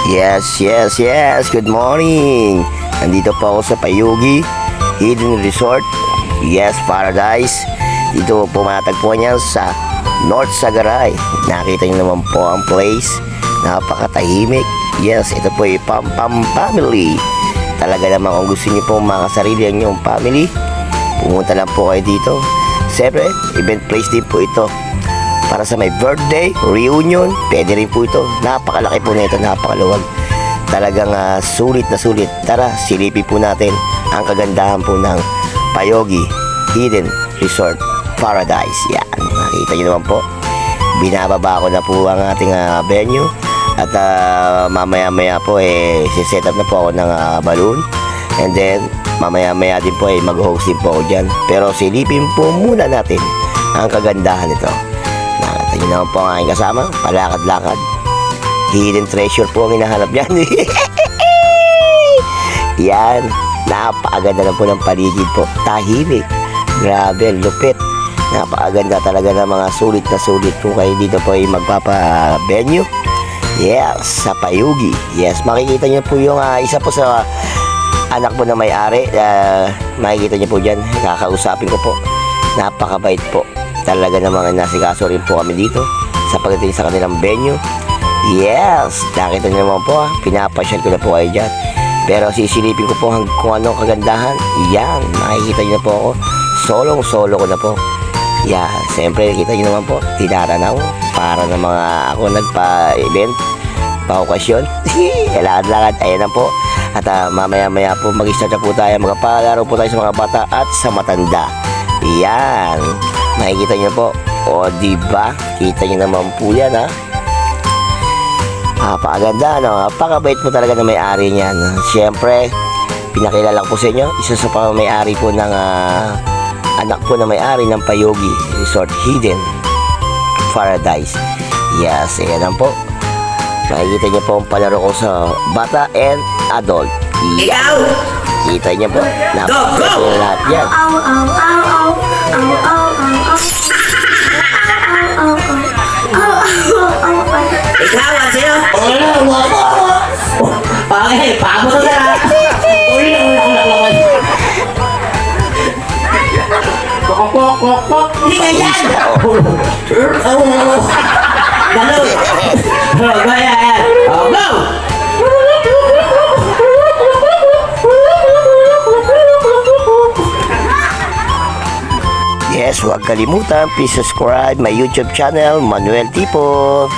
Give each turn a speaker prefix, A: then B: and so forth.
A: Yes. Good morning. Nandito po ako sa Payugi Hidden Resort. Yes, Paradise. Dito po matagpuan yan sa North Sagaray. Nakita niyo naman po ang place. Napakatahimik. Yes, ito po ay Pam Family. Talaga naman kung gusto niyo po makasarili ang inyong family, pumunta lang po kayo dito. Siyempre, event place din po ito. Para sa may birthday, reunion, pwede rin po ito. Napakalaki po nito, napakaluwag. Talagang sulit na sulit. Tara, silipin po natin ang kagandahan po ng Payugi Hidden Resort Paradise. Yan, nakita nyo naman po. Binababa ko na po ang ating venue. At mamaya-maya po set up na po ako ng balloon. And then, mamaya-maya din po mag-host din po ako dyan. Pero silipin po muna natin ang kagandahan nito. Nakita nyo naman po ang aking kasama, palakad-lakad. Hidden treasure po ang hinahanap yan. Yan, napakaganda na po ng paligid po. Tahimik, grabe, lupit. Napakaganda talaga ng mga sulit na sulit po kayo dito po ay magpapa-venue. Yes, sa Payugi. Yes, makikita nyo po yung isa po sa anak po na may-ari. Makikita nyo po dyan, kakausapin ko po. Napakabait po. Talaga namang nasikaso rin po kami dito sa pagdating sa kanilang venue. Yes, nakita nyo naman po, pinapasyal ko na po kayo dyan. Pero sisilipin ko po kung anong kagandahan. Yan, makikita nyo na po ako. Solo ko na po. Yan, siyempre kita nyo naman po, tinaranaw para na mga ako nagpa-event, pa-okasyon. Lakad-lakad, ayan na po. At mamaya-maya po mag-start na po tayo, magpalaro po tayo sa mga bata at sa matanda. Yan, makikita nyo po. O diba, kita nyo naman po yan napakaganda, napakabait po talaga na may-ari niyan. Siyempre, pinakilala ko po sa inyo, isa sa may-ari po ng anak po na may-ari ng Payugi Resort Hidden Paradise. Yes, ayan lang po. Makikita niyo po ang palaro ko sa bata and adult. Ikaw! Kita niyo po, napakasaya po lahat yan.
B: Ikaw, ang sino? Okay, paabot na na. Kok. Hindi ka yan! Galo! Ayan. Go!
A: Yes, huwag kalimutan, please subscribe my YouTube channel, Manuel Tipo.